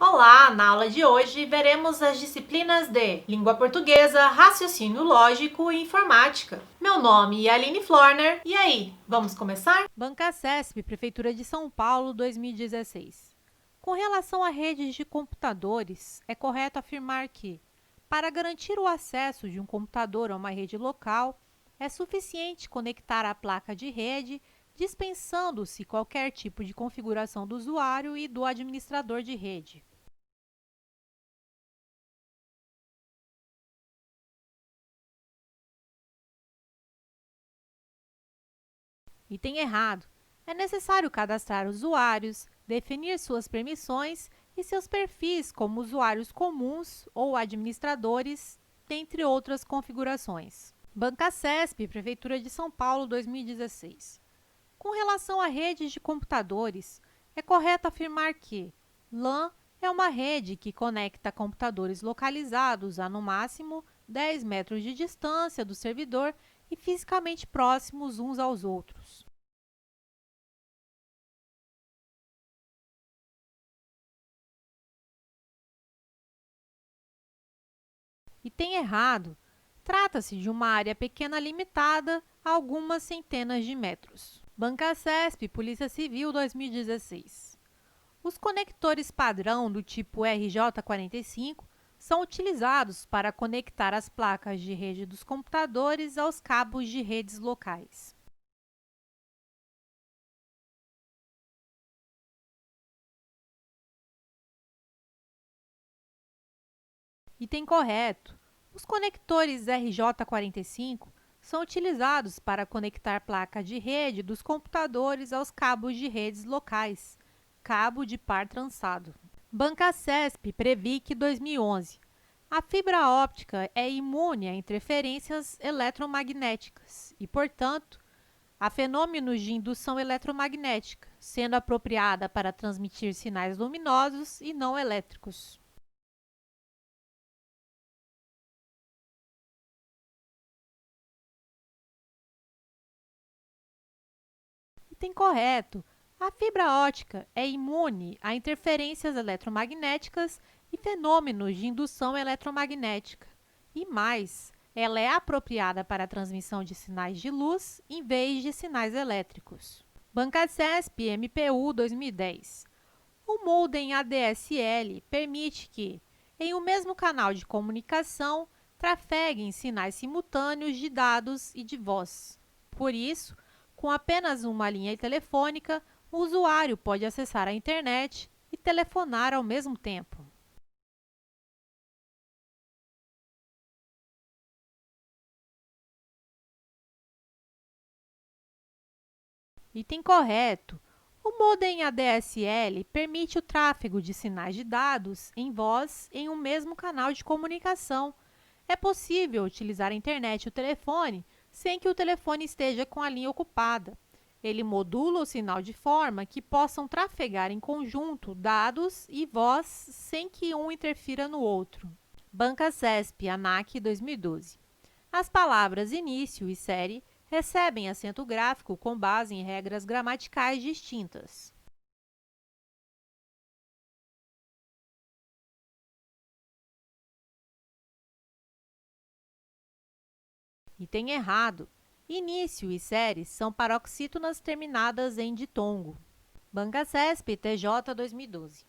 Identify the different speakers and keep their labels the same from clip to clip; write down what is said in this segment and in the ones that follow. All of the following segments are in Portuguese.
Speaker 1: Olá! Na aula de hoje veremos as disciplinas de Língua Portuguesa, Raciocínio Lógico e Informática. Meu nome é Aline Florner. E aí, vamos começar?
Speaker 2: Banca CESP, Prefeitura de São Paulo, 2016. Com relação a redes de computadores, é correto afirmar que, para garantir o acesso de um computador a uma rede local, é suficiente conectar a placa de rede, dispensando-se qualquer tipo de configuração do usuário e do administrador de rede. Item errado. É necessário cadastrar usuários, definir suas permissões e seus perfis como usuários comuns ou administradores, dentre outras configurações. Banca CESP, Prefeitura de São Paulo, 2016. Com relação a redes de computadores, é correto afirmar que LAN é uma rede que conecta computadores localizados a, no máximo, 10 metros de distância do servidor e fisicamente próximos uns aos outros. Item errado. Trata-se de uma área pequena limitada a algumas centenas de metros. Banca CESP, Polícia Civil, 2016. Os conectores padrão do tipo RJ45 são utilizados para conectar as placas de rede dos computadores aos cabos de redes locais. Item correto. Os conectores RJ45 são utilizados para conectar placa de rede dos computadores aos cabos de redes locais, cabo de par trançado. Banca CESP, Previc 2011. A fibra óptica é imune a interferências eletromagnéticas e, portanto, a fenômenos de indução eletromagnética, sendo apropriada para transmitir sinais luminosos e não elétricos. Item correto. A fibra ótica é imune a interferências eletromagnéticas e fenômenos de indução eletromagnética. E mais, ela é apropriada para a transmissão de sinais de luz em vez de sinais elétricos. Banca CESP MPU 2010. O modem ADSL permite que, em um mesmo canal de comunicação, trafeguem sinais simultâneos de dados e de voz. Por isso, com apenas uma linha telefônica, o usuário pode acessar a internet e telefonar ao mesmo tempo. Item correto. O modem ADSL permite o tráfego de sinais de dados em voz em um mesmo canal de comunicação. É possível utilizar a internet e o telefone sem que o telefone esteja com a linha ocupada. Ele modula o sinal de forma que possam trafegar em conjunto dados e voz sem que um interfira no outro. Banca CESP, ANAC 2012. As palavras início e série recebem acento gráfico com base em regras gramaticais distintas. Item errado. Início e série são paroxítonas terminadas em ditongo. Banca CESP, TJ 2012.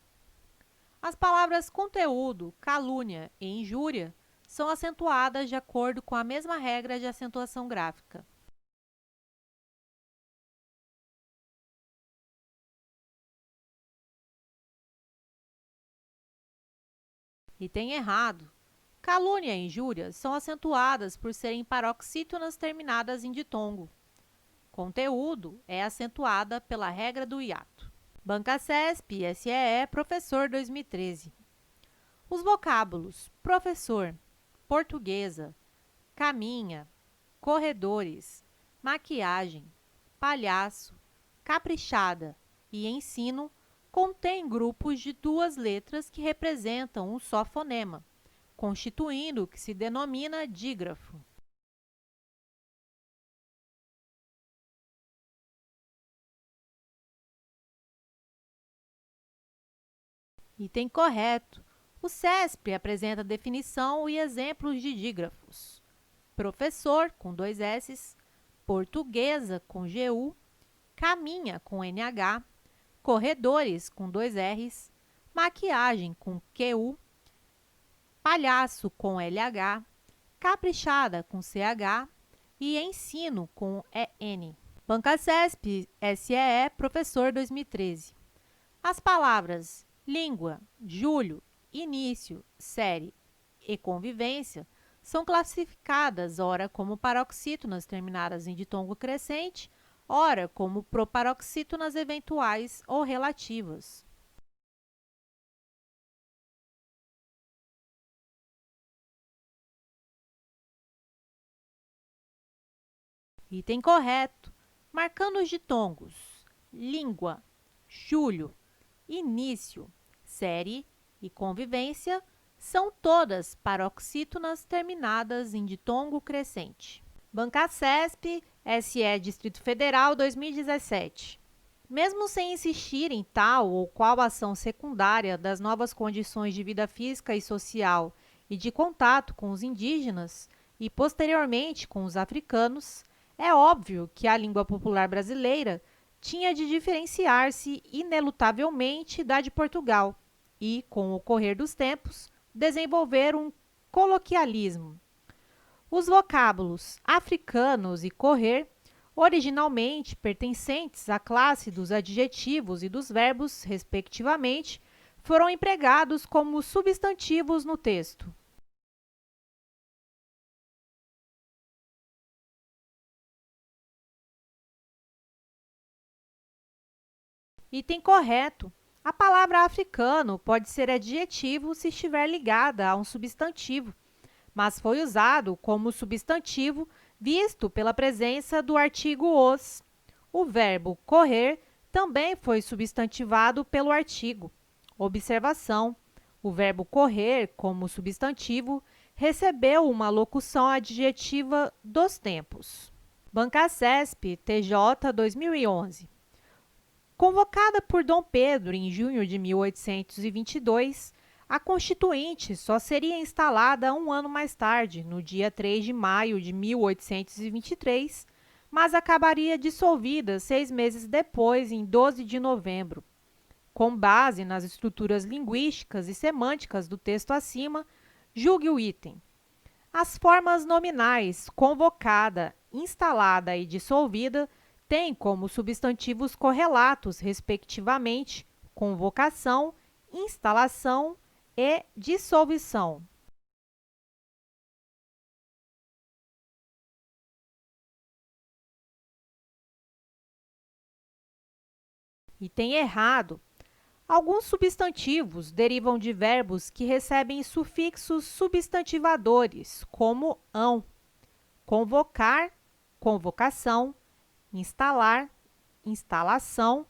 Speaker 2: As palavras conteúdo, calúnia e injúria são acentuadas de acordo com a mesma regra de acentuação gráfica. Item errado. Calúnia e injúria são acentuadas por serem paroxítonas terminadas em ditongo. Conteúdo é acentuada pela regra do hiato. Banca CESP, SEE, Professor 2013. Os vocábulos professor, portuguesa, caminha, corredores, maquiagem, palhaço, caprichada e ensino contêm grupos de duas letras que representam um só fonema, constituindo o que se denomina dígrafo. Item correto. O CESP apresenta definição e exemplos de dígrafos. Professor, com 2 S, portuguesa, com GU, caminha, com NH, corredores, com 2 Rs, maquiagem, com QU, palhaço, com LH, caprichada, com CH e ensino, com EN. Banca CESP, SEE, professor 2013. As palavras língua, julho, início, série e convivência são classificadas ora como paroxítonas terminadas em ditongo crescente, ora como proparoxítonas eventuais ou relativas. Item correto. Marcando os ditongos língua, julho, início, série e convivência são todas paroxítonas terminadas em ditongo crescente. Banca CESP, SE Distrito Federal 2017. Mesmo sem insistir em tal ou qual ação secundária das novas condições de vida física e social e de contato com os indígenas e, posteriormente, com os africanos, é óbvio que a língua popular brasileira tinha de diferenciar-se inelutavelmente da de Portugal e, com o correr dos tempos, desenvolver um coloquialismo. Os vocábulos africanos e correr, originalmente pertencentes à classe dos adjetivos e dos verbos, respectivamente, foram empregados como substantivos no texto. Item correto. A palavra africano pode ser adjetivo se estiver ligada a um substantivo, mas foi usado como substantivo visto pela presença do artigo os. O verbo correr também foi substantivado pelo artigo. Observação: o verbo correr, como substantivo, recebeu uma locução adjetiva dos tempos. Banca CESP, TJ 2011. Convocada por Dom Pedro em junho de 1822, a Constituinte só seria instalada um ano mais tarde, no dia 3 de maio de 1823, mas acabaria dissolvida 6 meses depois, em 12 de novembro. Com base nas estruturas linguísticas e semânticas do texto acima, julgue o item. As formas nominais convocada, instalada e dissolvida têm como substantivos correlatos, respectivamente, convocação, instalação e dissolução. Item errado. Alguns substantivos derivam de verbos que recebem sufixos substantivadores, como ão. Convocar, convocação, instalar, instalação,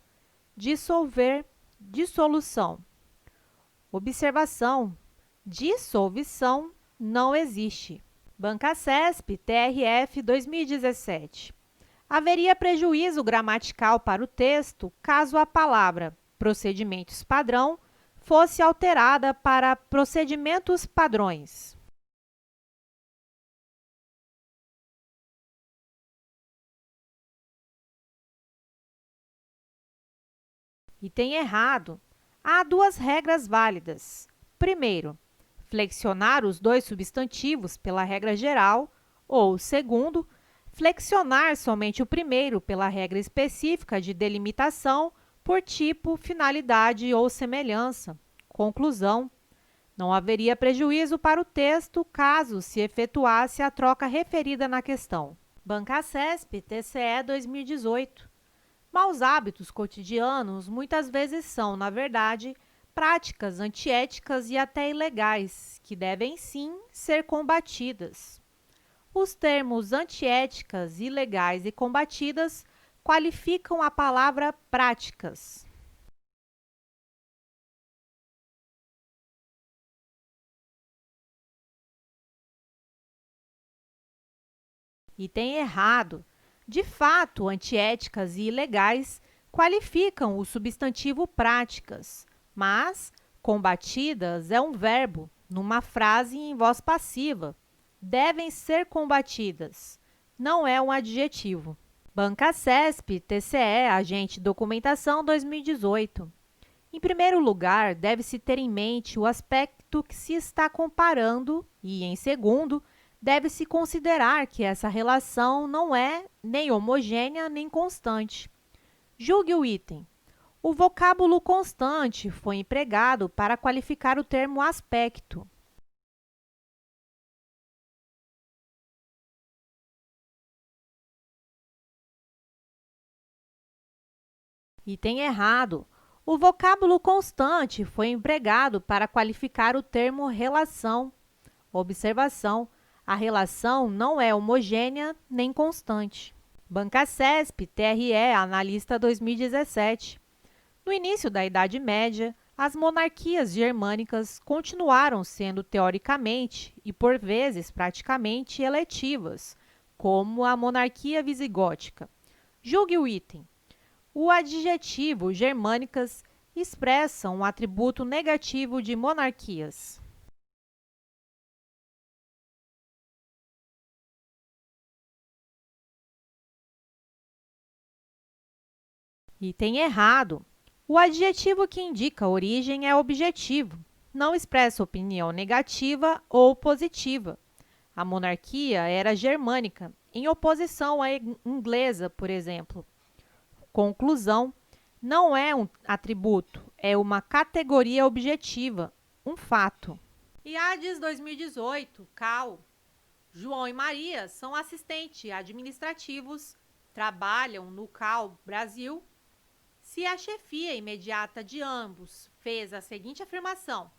Speaker 2: dissolver, dissolução. Observação: dissolução não existe. Banca CESP, TRF 2017. Haveria prejuízo gramatical para o texto caso a palavra procedimentos padrão fosse alterada para procedimentos padrões. Item errado. Há duas regras válidas. Primeiro, flexionar os dois substantivos pela regra geral, ou, segundo, flexionar somente o primeiro pela regra específica de delimitação por tipo, finalidade ou semelhança. Conclusão: não haveria prejuízo para o texto caso se efetuasse a troca referida na questão. Banca CESP, TCE 2018. Maus hábitos cotidianos muitas vezes são, na verdade, práticas antiéticas e até ilegais, que devem sim ser combatidas. Os termos antiéticas, ilegais e combatidas qualificam a palavra práticas. Item errado. De fato, antiéticas e ilegais qualificam o substantivo práticas, mas, Combatidas é um verbo numa frase em voz passiva. Devem ser combatidas. Não é um adjetivo. Banca CESP, TCE, Agente Documentação 2018. Em primeiro lugar, deve-se ter em mente o aspecto que se está comparando e, em segundo, deve-se considerar que essa relação não é nem homogênea nem constante. Julgue o item. O vocábulo constante foi empregado para qualificar o termo aspecto. Item errado. O vocábulo constante foi empregado para qualificar o termo relação. Observação: a relação não é homogênea nem constante. Banca CESP, TRE, Analista 2017. No início da Idade Média, as monarquias germânicas continuaram sendo teoricamente e, por vezes, praticamente eletivas, como a monarquia visigótica. Julgue o item. O adjetivo germânicas expressa um atributo negativo de monarquias. Item errado. O adjetivo que indica origem é objetivo, não expressa opinião negativa ou positiva. A monarquia era germânica, em oposição à inglesa, por exemplo. Conclusão: não é um atributo, é uma categoria objetiva, um fato. IADES 2018, CAL. João e Maria são assistentes administrativos, trabalham no CAL Brasil. Se a chefia imediata de ambos fez a seguinte afirmação: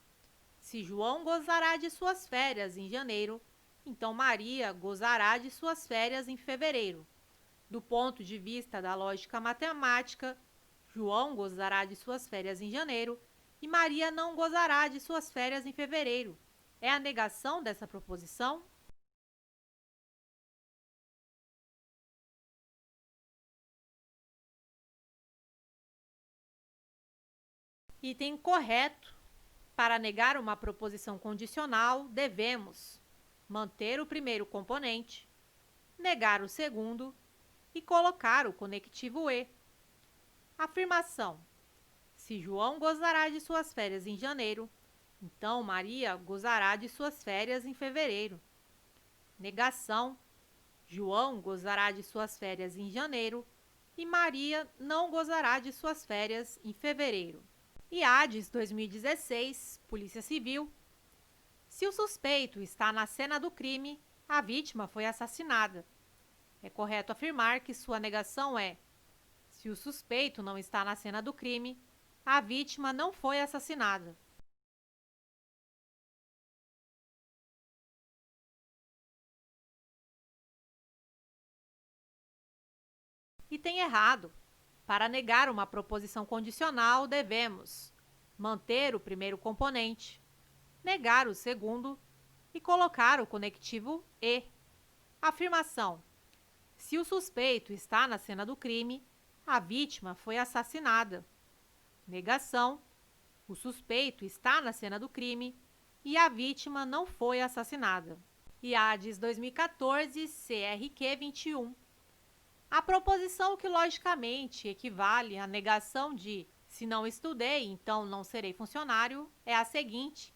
Speaker 2: se João gozará de suas férias em janeiro, então Maria gozará de suas férias em fevereiro. Do ponto de vista da lógica matemática, João gozará de suas férias em janeiro e Maria não gozará de suas férias em fevereiro. É a negação dessa proposição? Item correto. Para negar uma proposição condicional, devemos manter o primeiro componente, negar o segundo e colocar o conectivo e. Afirmação: se João gozará de suas férias em janeiro, então Maria gozará de suas férias em fevereiro. Negação: João gozará de suas férias em janeiro e Maria não gozará de suas férias em fevereiro. IADES 2016, Polícia Civil. Se o suspeito está na cena do crime, a vítima foi assassinada. É correto afirmar que sua negação é: se o suspeito não está na cena do crime, a vítima não foi assassinada. Item errado. Para negar uma proposição condicional, devemos manter o primeiro componente, negar o segundo e colocar o conectivo e. Afirmação: se o suspeito está na cena do crime, a vítima foi assassinada. Negação: o suspeito está na cena do crime e a vítima não foi assassinada. IADES 2014, CRQ 21. A proposição que logicamente equivale à negação de se não estudei, então não serei funcionário, é a seguinte: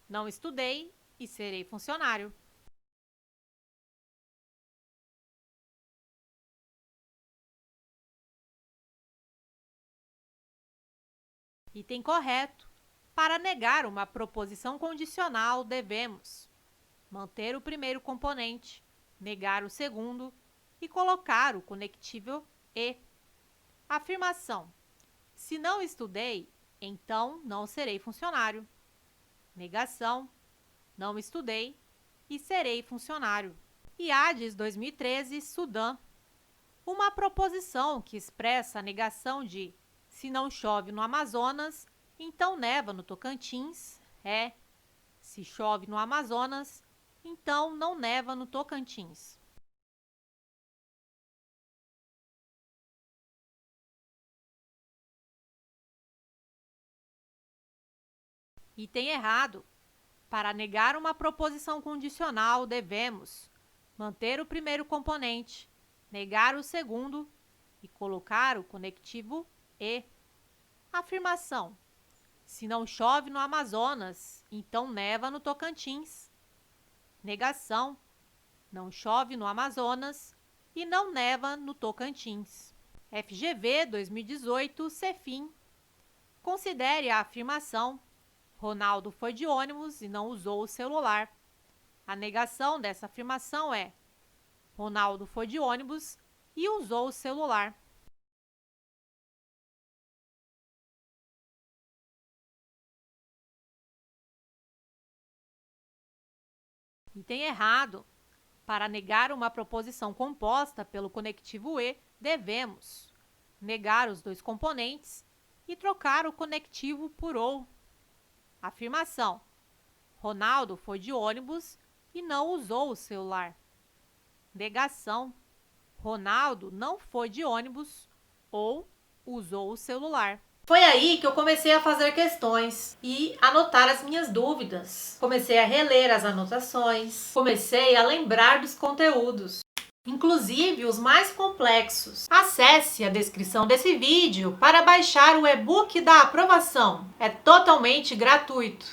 Speaker 2: não estudei e serei funcionário. Item correto. Para negar uma proposição condicional, devemos manter o primeiro componente, negar o segundo e colocar o conectivo e. Afirmação: se não estudei, então não serei funcionário. Negação: não estudei e serei funcionário. IADES 2013, Sudã. Uma proposição que expressa a negação de se não chove no Amazonas, então neva no Tocantins é: se chove no Amazonas, então não neva no Tocantins. Item errado. Para negar uma proposição condicional, devemos manter o primeiro componente, negar o segundo e colocar o conectivo e. Afirmação: se não chove no Amazonas, então neva no Tocantins. Negação: não chove no Amazonas e não neva no Tocantins. FGV 2018, Cefim. Considere a afirmação: Ronaldo foi de ônibus e não usou o celular. A negação dessa afirmação é: Ronaldo foi de ônibus e usou o celular. Item errado. Para negar uma proposição composta pelo conectivo e, devemos negar os dois componentes e trocar o conectivo por ou. Afirmação: Ronaldo foi de ônibus e não usou o celular. Negação: Ronaldo não foi de ônibus ou usou o celular.
Speaker 1: Foi aí que eu comecei a fazer questões e anotar as minhas dúvidas. Comecei a reler as anotações, comecei a lembrar dos conteúdos, inclusive os mais complexos. Acesse a descrição desse vídeo para baixar o e-book da aprovação. É totalmente gratuito.